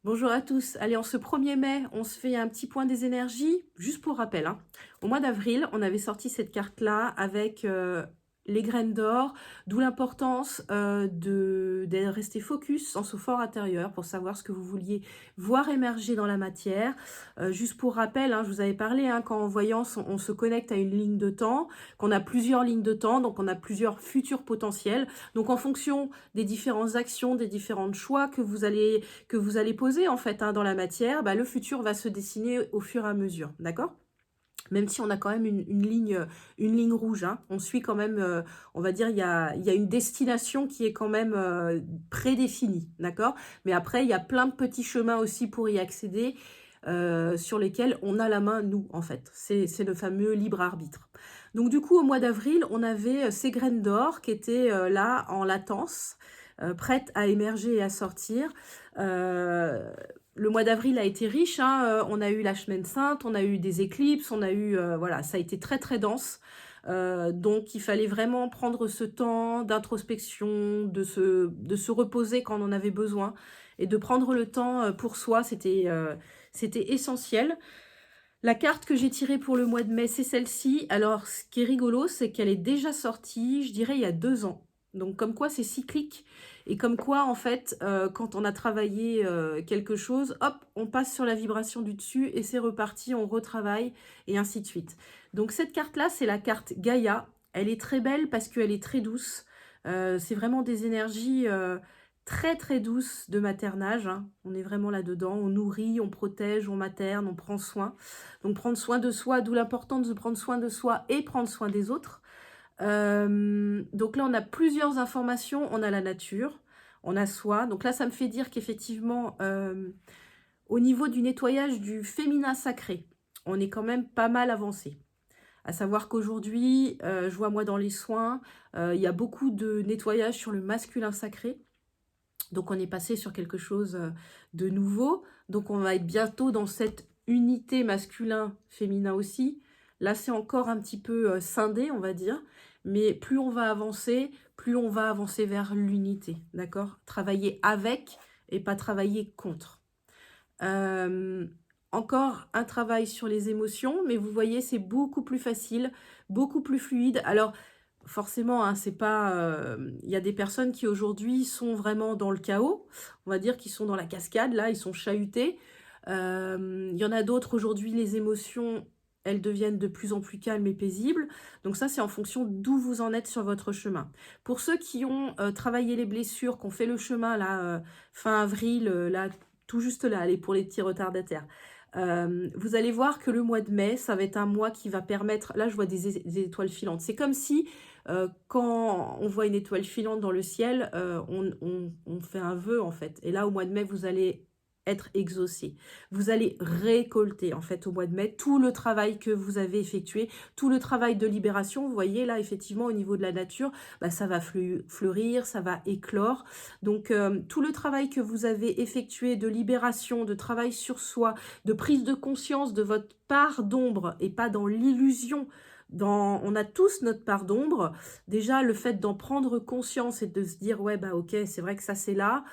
Bonjour à tous. Allez, en ce 1er mai, on se fait un petit point des énergies, juste pour rappel, hein. Au mois d'avril, on avait sorti cette carte-là avec les graines d'or, d'où l'importance de rester focus en ce fort intérieur pour savoir ce que vous vouliez voir émerger dans la matière. Juste pour rappel, hein, je vous avais parlé, hein, qu'en voyance, on se connecte à une ligne de temps, qu'on a plusieurs lignes de temps, donc on a plusieurs futurs potentiels. Donc en fonction des différentes actions, des différents choix que vous allez poser en fait, hein, dans la matière, bah, le futur va se dessiner au fur et à mesure, d'accord? Même si on a quand même une ligne rouge, hein, on suit quand même, on va dire, il y a une destination qui est quand même prédéfinie, d'accord? Mais après, il y a plein de petits chemins aussi pour y accéder, sur lesquels on a la main, nous, en fait. C'est le fameux libre arbitre. Donc du coup, au mois d'avril, on avait ces graines d'or qui étaient là, en latence, prêtes à émerger et à sortir. Euh, le mois d'avril a été riche, hein, on a eu la semaine sainte, on a eu des éclipses, on a eu, voilà, ça a été très très dense. Donc il fallait vraiment prendre ce temps d'introspection, de se reposer quand on en avait besoin et de prendre le temps pour soi, c'était essentiel. La carte que j'ai tirée pour le mois de mai, c'est celle-ci. Alors, ce qui est rigolo, c'est qu'elle est déjà sortie, je dirais, il y a 2 ans. Donc, comme quoi, c'est cyclique. Et comme quoi, en fait, quand on a travaillé quelque chose, hop, on passe sur la vibration du dessus et c'est reparti, on retravaille et ainsi de suite. Donc, cette carte-là, c'est la carte Gaïa. Elle est très belle parce qu'elle est très douce. C'est vraiment des énergies très très douces de maternage, hein. On est vraiment là-dedans. On nourrit, on protège, on materne, on prend soin. Donc prendre soin de soi, d'où l'importance de prendre soin de soi et prendre soin des autres. Donc là, on a plusieurs informations. On a la nature, on a soi. Donc là, ça me fait dire qu'effectivement, au niveau du nettoyage du féminin sacré, on est quand même pas mal avancé. À savoir qu'aujourd'hui, je vois moi dans les soins, il y a beaucoup de nettoyage sur le masculin sacré. Donc on est passé sur quelque chose de nouveau. Donc on va être bientôt dans cette unité masculin-féminin aussi. Là, c'est encore un petit peu scindé, on va dire. Mais plus on va avancer, plus on va avancer vers l'unité, d'accord? Travailler avec et pas travailler contre. Euh, Encore un travail sur les émotions, mais vous voyez, c'est beaucoup plus facile, beaucoup plus fluide. Alors, forcément, hein, c'est pas. Il y a des personnes qui aujourd'hui sont vraiment dans le chaos. On va dire qu'ils sont dans la cascade, là, ils sont chahutés. Il y en a d'autres aujourd'hui, les émotions, elles deviennent de plus en plus calmes et paisibles. Donc ça, c'est en fonction d'où vous en êtes sur votre chemin. Pour ceux qui ont travaillé les blessures, qui ont fait le chemin là, fin avril, là, tout juste là, allez, pour les petits retardataires. Vous allez voir que le mois de mai, ça va être un mois qui va permettre, là je vois des étoiles filantes. C'est comme si quand on voit une étoile filante dans le ciel, on fait un vœu en fait. Et là au mois de mai, vous allez être exaucé. Vous allez récolter en fait au mois de mai tout le travail que vous avez effectué, tout le travail de libération. Vous voyez là effectivement au niveau de la nature, bah, ça va fleurir, ça va éclore. Donc tout le travail que vous avez effectué de libération, de travail sur soi, de prise de conscience de votre part d'ombre et pas dans l'illusion. On a tous notre part d'ombre. Déjà, le fait d'en prendre conscience et de se dire, ouais, bah ok, c'est vrai que ça c'est là,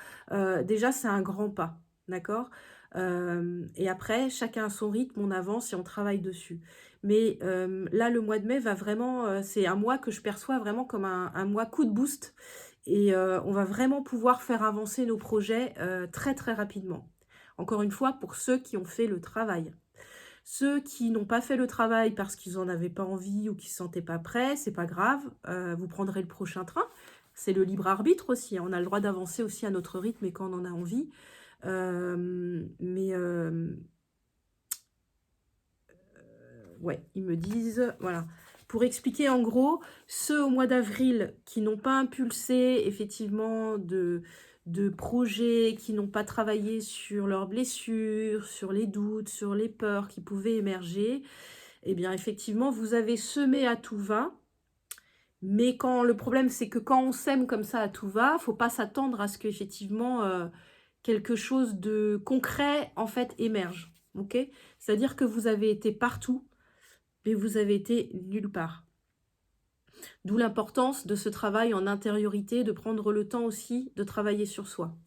déjà c'est un grand pas, d'accord? Et après, chacun a son rythme, on avance et on travaille dessus. Mais là, le mois de mai va vraiment, c'est un mois que je perçois vraiment comme un mois coup de boost. Et on va vraiment pouvoir faire avancer nos projets très très rapidement. Encore une fois, pour ceux qui ont fait le travail. Ceux qui n'ont pas fait le travail parce qu'ils n'en avaient pas envie ou qui ne se sentaient pas prêts, c'est pas grave, vous prendrez le prochain train. C'est le libre arbitre aussi, hein. On a le droit d'avancer aussi à notre rythme et quand on en a envie. Mais ouais, ils me disent, voilà. Pour expliquer en gros, ceux au mois d'avril qui n'ont pas impulsé effectivement de projets, qui n'ont pas travaillé sur leurs blessures, sur les doutes, sur les peurs qui pouvaient émerger, eh bien effectivement, vous avez semé à tout va. Mais quand le problème, c'est que quand on sème comme ça à tout va, faut pas s'attendre à ce qu'effectivement quelque chose de concret en fait émerge. Ok? C'est-à-dire que vous avez été partout, mais vous avez été nulle part. D'où l'importance de ce travail en intériorité, de prendre le temps aussi de travailler sur soi.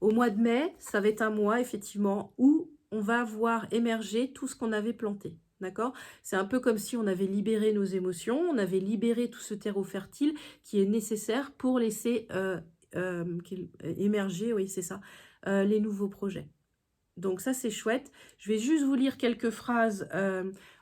Au mois de mai, ça va être un mois, effectivement, où on va voir émerger tout ce qu'on avait planté. D'accord? C'est un peu comme si on avait libéré nos émotions, on avait libéré tout ce terreau fertile qui est nécessaire pour laisser émerger, oui, c'est ça, les nouveaux projets. Donc ça, c'est chouette. Je vais juste vous lire quelques phrases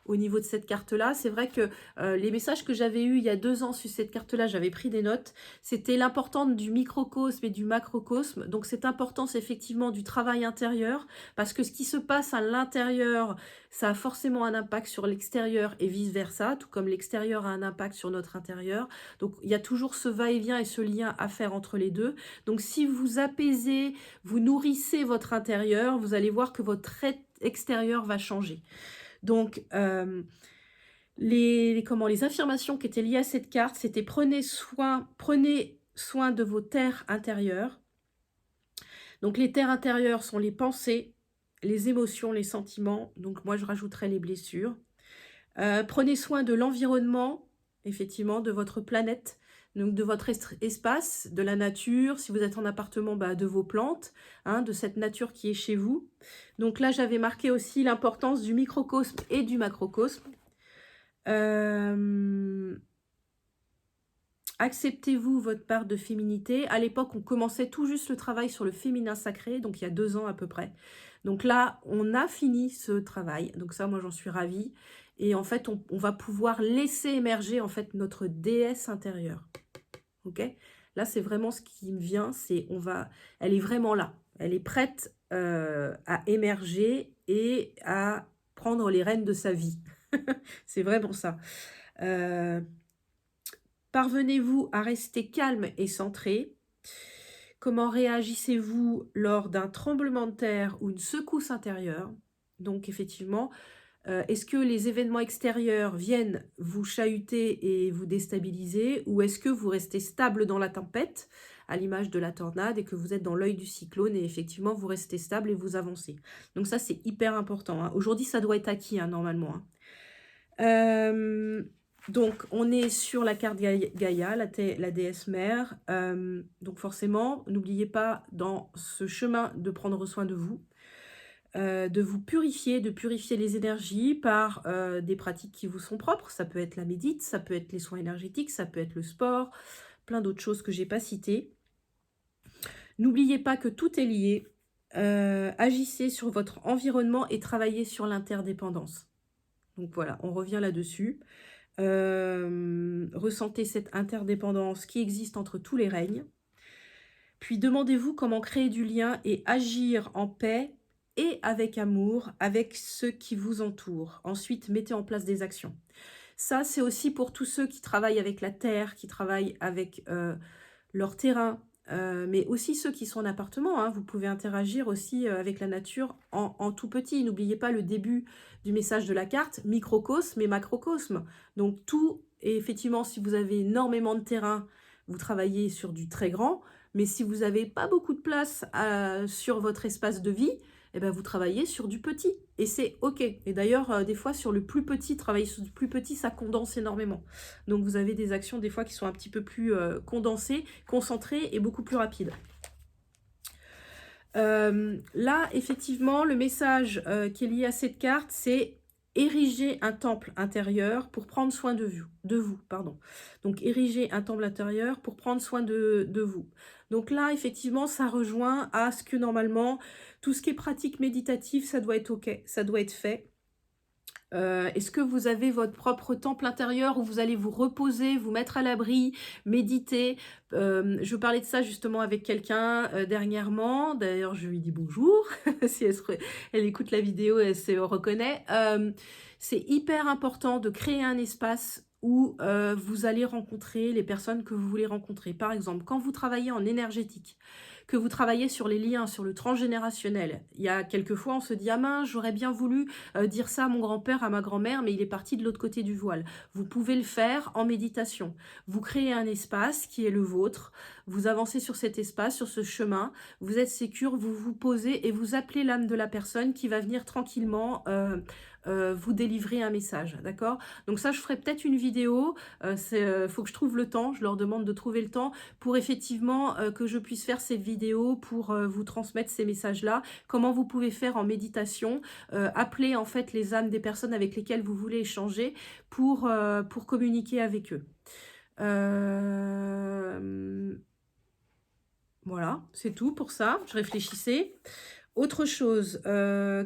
au niveau de cette carte-là. C'est vrai que les messages que j'avais eus il y a 2 ans sur cette carte-là, j'avais pris des notes. C'était l'importance du microcosme et du macrocosme. Donc cette importance effectivement du travail intérieur, parce que ce qui se passe à l'intérieur, ça a forcément un impact sur l'extérieur et vice-versa, tout comme l'extérieur a un impact sur notre intérieur. Donc il y a toujours ce va-et-vient et ce lien à faire entre les deux. Donc si vous apaisez, vous nourrissez votre intérieur, vous allez voir que votre extérieur va changer. Donc, les affirmations qui étaient liées à cette carte, c'était prenez soin de vos terres intérieures. Donc, les terres intérieures sont les pensées, les émotions, les sentiments. Donc, moi, je rajouterais les blessures. Prenez soin de l'environnement, effectivement, de votre planète. Donc de votre espace, de la nature, si vous êtes en appartement, bah, de vos plantes, hein, de cette nature qui est chez vous. Donc là, j'avais marqué aussi l'importance du microcosme et du macrocosme. Acceptez-vous votre part de féminité. À l'époque, on commençait tout juste le travail sur le féminin sacré, donc il y a 2 ans à peu près. Donc là, on a fini ce travail. Donc ça, moi, j'en suis ravie. Et en fait, on va pouvoir laisser émerger en fait notre déesse intérieure. Ok? Là, c'est vraiment ce qui me vient. Elle est vraiment là. Elle est prête à émerger et à prendre les rênes de sa vie. C'est vraiment ça. Parvenez-vous à rester calme et centré? Comment réagissez-vous lors d'un tremblement de terre ou une secousse intérieure? Donc, effectivement, est-ce que les événements extérieurs viennent vous chahuter et vous déstabiliser, ou est-ce que vous restez stable dans la tempête, à l'image de la tornade, et que vous êtes dans l'œil du cyclone et effectivement vous restez stable et vous avancez? Donc ça, c'est hyper important, hein. Aujourd'hui, ça doit être acquis, hein, normalement, hein. Donc, on est sur la carte Gaïa, la déesse mère. Donc forcément, n'oubliez pas dans ce chemin de prendre soin de vous purifier, de purifier les énergies par des pratiques qui vous sont propres. Ça peut être la médite, ça peut être les soins énergétiques, ça peut être le sport, plein d'autres choses que je n'ai pas citées. N'oubliez pas que tout est lié. Agissez sur votre environnement et travaillez sur l'interdépendance. Donc voilà, on revient là-dessus. Ressentez cette interdépendance qui existe entre tous les règnes. Puis demandez-vous comment créer du lien et agir en paix et avec amour avec ceux qui vous entourent. Ensuite, mettez en place des actions. Ça, c'est aussi pour tous ceux qui travaillent avec la terre, qui travaillent avec leur terrain, mais aussi ceux qui sont en appartement, hein. Vous pouvez interagir aussi avec la nature en tout petit. N'oubliez pas le début du message de la carte, microcosme et macrocosme. Donc tout, et effectivement, si vous avez énormément de terrain, vous travaillez sur du très grand, mais si vous n'avez pas beaucoup de place sur votre espace de vie, eh ben vous travaillez sur du petit. Et c'est OK. Et d'ailleurs, des fois, sur le plus petit, travailler sur du plus petit, ça condense énormément. Donc, vous avez des actions, des fois, qui sont un petit peu plus condensées, concentrées et beaucoup plus rapides. Là, effectivement, le message qui est lié à cette carte, c'est ériger un temple intérieur pour prendre soin de vous. Donc, ériger un temple intérieur pour prendre soin de vous. Donc là, effectivement, ça rejoint à ce que normalement, tout ce qui est pratique méditative, ça doit être OK, ça doit être fait. Est-ce que vous avez votre propre temple intérieur où vous allez vous reposer, vous mettre à l'abri, méditer? Je parlais de ça justement avec quelqu'un dernièrement. D'ailleurs, je lui dis bonjour. Si elle écoute la vidéo, elle se reconnaît. C'est hyper important de créer un espace où vous allez rencontrer les personnes que vous voulez rencontrer. Par exemple, quand vous travaillez en énergétique, que vous travaillez sur les liens, sur le transgénérationnel. Il y a quelques fois, on se dit « Ah mince, j'aurais bien voulu dire ça à mon grand-père, à ma grand-mère, mais il est parti de l'autre côté du voile. » Vous pouvez le faire en méditation. Vous créez un espace qui est le vôtre. Vous avancez sur cet espace, sur ce chemin. Vous êtes sécure, vous vous posez et vous appelez l'âme de la personne qui va venir tranquillement vous délivrer un message, d'accord? Donc ça, je ferai peut-être une vidéo, faut que je trouve le temps, je leur demande de trouver le temps pour effectivement que je puisse faire cette vidéo pour vous transmettre ces messages-là. Comment vous pouvez faire en méditation, appeler en fait les âmes des personnes avec lesquelles vous voulez échanger pour communiquer avec eux. Voilà, c'est tout pour ça, je réfléchissais. Autre chose,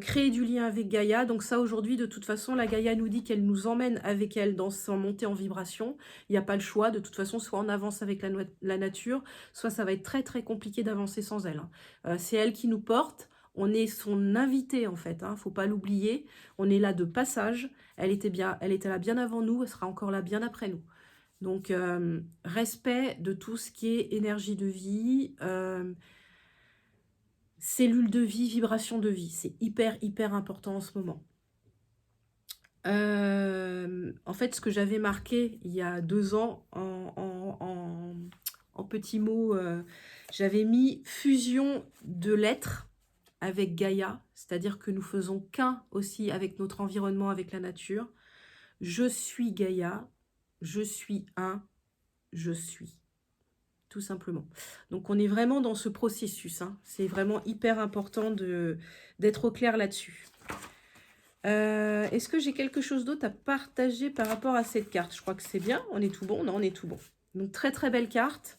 créer du lien avec Gaïa. Donc ça, aujourd'hui, de toute façon, la Gaïa nous dit qu'elle nous emmène avec elle dans sa montée en vibration. Il n'y a pas le choix. De toute façon, soit on avance avec la nature, soit ça va être très, très compliqué d'avancer sans elle, hein. C'est elle qui nous porte. On est son invité, en fait, hein, faut pas l'oublier. On est là de passage. Elle était là bien avant nous. Elle sera encore là bien après nous. Donc, respect de tout ce qui est énergie de vie, cellule de vie, vibration de vie. C'est hyper, hyper important en ce moment. En fait, ce que j'avais marqué il y a 2 ans en petits mots, j'avais mis fusion de l'être avec Gaïa, c'est-à-dire que nous faisons qu'un aussi avec notre environnement, avec la nature. Je suis Gaïa, je suis un, je suis. Tout simplement. Donc on est vraiment dans ce processus, hein. C'est vraiment hyper important d'être au clair là-dessus. Est-ce que j'ai quelque chose d'autre à partager par rapport à cette carte? Je crois que c'est bien, on est tout bon, non, on est tout bon. Donc très très belle carte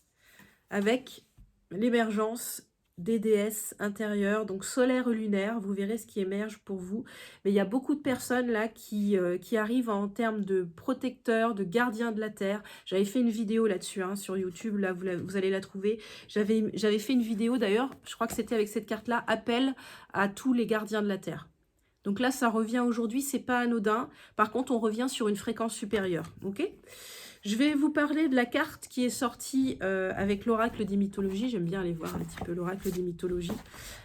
avec l'émergence des déesses intérieures, donc solaire et lunaire, vous verrez ce qui émerge pour vous. Mais il y a beaucoup de personnes là qui arrivent en termes de protecteurs, de gardiens de la Terre. J'avais fait une vidéo là-dessus, hein, sur YouTube, là vous allez la trouver. J'avais fait une vidéo d'ailleurs, je crois que c'était avec cette carte-là, appel à tous les gardiens de la Terre. Donc là, ça revient aujourd'hui, c'est pas anodin. Par contre, on revient sur une fréquence supérieure, ok? Je vais vous parler de la carte qui est sortie avec l'oracle des mythologies. J'aime bien aller voir un petit peu l'oracle des mythologies.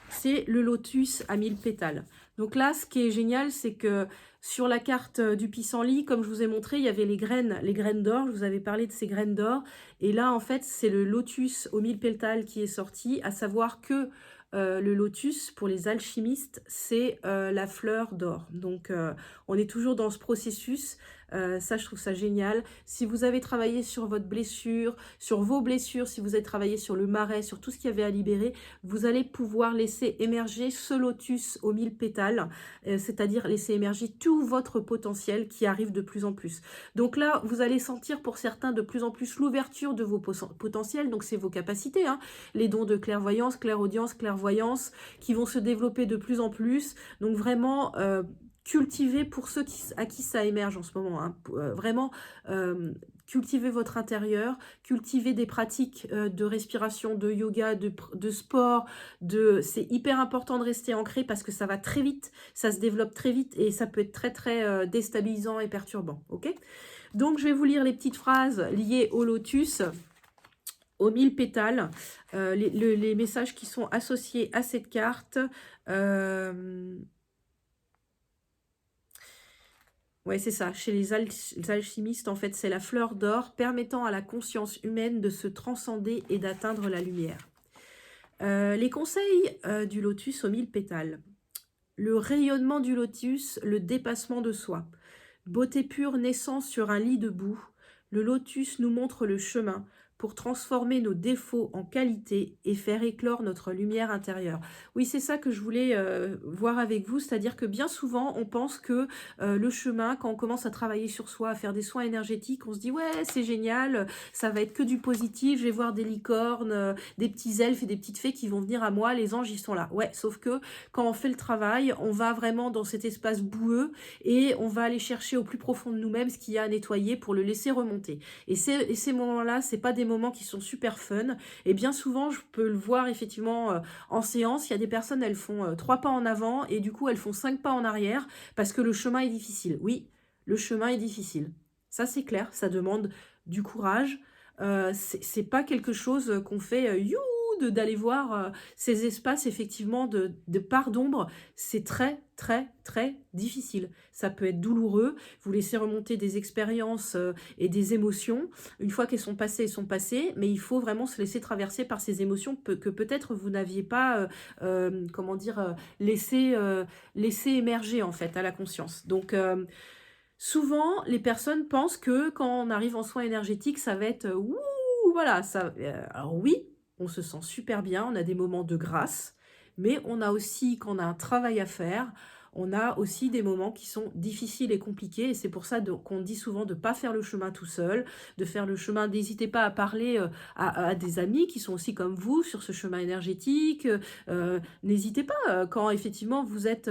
C'est le lotus à 1000 pétales. Donc là, ce qui est génial, c'est que sur la carte du pissenlit, comme je vous ai montré, il y avait les graines d'or. Je vous avais parlé de ces graines d'or. Et là, en fait, c'est le lotus aux 1000 pétales qui est sorti, à savoir que le lotus, pour les alchimistes, c'est la fleur d'or. Donc, on est toujours dans ce processus. Ça, je trouve ça génial. Si vous avez travaillé sur votre blessure, sur vos blessures, si vous avez travaillé sur le marais, sur tout ce qu'il y avait à libérer, vous allez pouvoir laisser émerger ce lotus aux 1000 pétales, c'est-à-dire laisser émerger tout votre potentiel qui arrive de plus en plus. Donc là, vous allez sentir pour certains de plus en plus l'ouverture de vos potentiels, donc c'est vos capacités, hein, les dons de clairvoyance, clairaudience, clairvoyance, qui vont se développer de plus en plus. Donc vraiment, cultivez pour ceux à qui ça émerge en ce moment, hein, vraiment cultivez votre intérieur, cultivez des pratiques de respiration, de yoga, de sport, c'est hyper important de rester ancré parce que ça va très vite, ça se développe très vite et ça peut être très très déstabilisant et perturbant, ok? Donc je vais vous lire les petites phrases liées au lotus, aux 1000 pétales, les messages qui sont associés à cette carte. Ouais, c'est ça. Chez les alchimistes, en fait, c'est la fleur d'or permettant à la conscience humaine de se transcender et d'atteindre la lumière. Les conseils du lotus aux 1000 pétales. Le rayonnement du lotus, le dépassement de soi. Beauté pure naissant sur un lit de boue, le lotus nous montre le chemin pour transformer nos défauts en qualité et faire éclore notre lumière intérieure. Oui, c'est ça que je voulais voir avec vous, c'est-à-dire que bien souvent, on pense que le chemin, quand on commence à travailler sur soi, à faire des soins énergétiques, on se dit « ouais, c'est génial, ça va être que du positif, je vais voir des licornes, des petits elfes et des petites fées qui vont venir à moi, les anges, ils sont là. » Ouais, sauf que quand on fait le travail, on va vraiment dans cet espace boueux et on va aller chercher au plus profond de nous-mêmes ce qu'il y a à nettoyer pour le laisser remonter. Et ces moments-là, c'est pas des moments qui sont super fun. Et bien souvent, je peux le voir effectivement en séance, il y a des personnes, elles font 3 pas en avant et du coup, elles font 5 pas en arrière parce que le chemin est difficile. Oui, le chemin est difficile. Ça, c'est clair, ça demande du courage. C'est pas quelque chose qu'on fait you d'aller voir ces espaces, effectivement, de part d'ombre. C'est très, très, très difficile. Ça peut être douloureux. Vous laissez remonter des expériences et des émotions. Une fois qu'elles sont passées, elles sont passées. Mais il faut vraiment se laisser traverser par ces émotions que peut-être vous n'aviez pas, comment dire, laissé émerger, en fait, à la conscience. Donc, souvent, les personnes pensent que quand on arrive en soins énergétiques, ça va être ouh, voilà. Ça, alors oui, on se sent super bien, on a des moments de grâce, mais on a aussi, quand on a un travail à faire, on a aussi des moments qui sont difficiles et compliqués. Et c'est pour ça qu'on dit souvent de ne pas faire le chemin tout seul, de faire le chemin. N'hésitez pas à parler à des amis qui sont aussi comme vous sur ce chemin énergétique. N'hésitez pas, quand effectivement vous êtes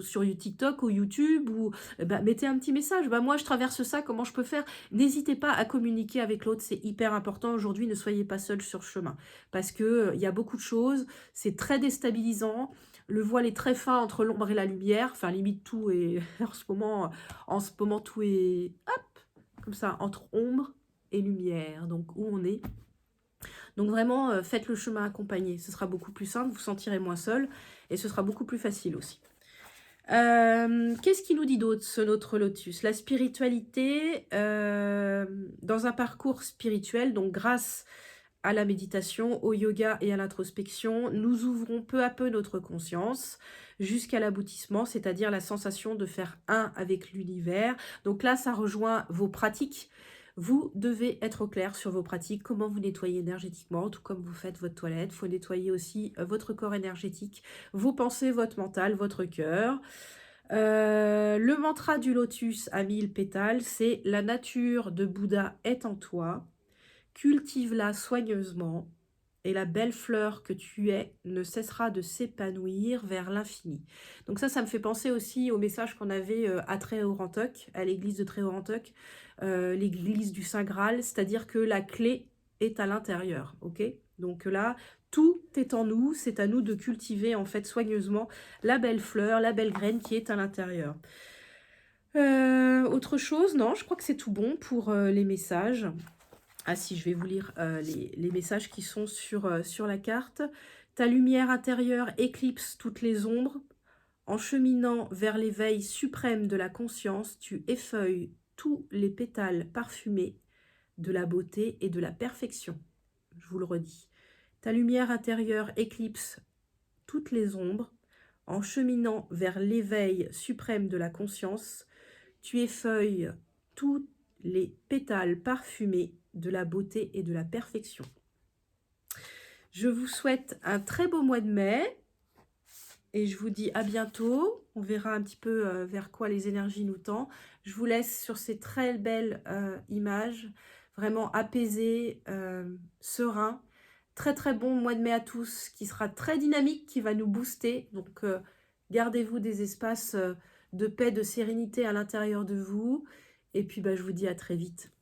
sur TikTok ou YouTube, ou bah, mettez un petit message. Bah, moi, je traverse ça, comment je peux faire? N'hésitez pas à communiquer avec l'autre, c'est hyper important. Aujourd'hui, ne soyez pas seul sur le chemin. Parce que il y a beaucoup de choses, c'est très déstabilisant. Le voile est très fin entre l'ombre et la lumière. Enfin, limite, tout est... en ce moment, tout est... Hop, comme ça, entre ombre et lumière. Donc, où on est. Donc, vraiment, faites le chemin accompagné. Ce sera beaucoup plus simple, vous sentirez moins seul. Et ce sera beaucoup plus facile aussi. Qu'est-ce qui nous dit d'autre, ce notre lotus? La spiritualité, dans un parcours spirituel, donc grâce à la méditation, au yoga et à l'introspection, nous ouvrons peu à peu notre conscience jusqu'à l'aboutissement, c'est-à-dire la sensation de faire un avec l'univers. Donc là, ça rejoint vos pratiques. Vous devez être au clair sur vos pratiques, comment vous nettoyez énergétiquement, tout comme vous faites votre toilette. Il faut nettoyer aussi votre corps énergétique, vos pensées, votre mental, votre cœur. Le mantra du lotus à 1000 pétales, c'est « La nature de Bouddha est en toi ». Cultive-la soigneusement, et la belle fleur que tu es ne cessera de s'épanouir vers l'infini. Donc ça me fait penser aussi au message qu'on avait à Tréorantoc, à l'église de Tréorantoc, l'église du Saint Graal, c'est-à-dire que la clé est à l'intérieur, ok? Donc là, tout est en nous, c'est à nous de cultiver en fait soigneusement la belle fleur, la belle graine qui est à l'intérieur. Autre chose? Non, je crois que c'est tout bon pour les messages. Ah si, je vais vous lire les messages qui sont sur la carte. Ta lumière intérieure éclipse toutes les ombres. En cheminant vers l'éveil suprême de la conscience, tu effeuilles tous les pétales parfumés de la beauté et de la perfection. Je vous le redis. Ta lumière intérieure éclipse toutes les ombres. En cheminant vers l'éveil suprême de la conscience, tu effeuilles tous les pétales parfumés de la beauté et de la perfection. Je vous souhaite un très beau mois de mai et je vous dis à bientôt. On verra un petit peu vers quoi les énergies nous tendent. Je vous laisse sur ces très belles images, vraiment apaisées, sereins. Très très bon mois de mai à tous, qui sera très dynamique, qui va nous booster. Donc gardez-vous des espaces de paix, de sérénité à l'intérieur de vous. Et puis je vous dis à très vite.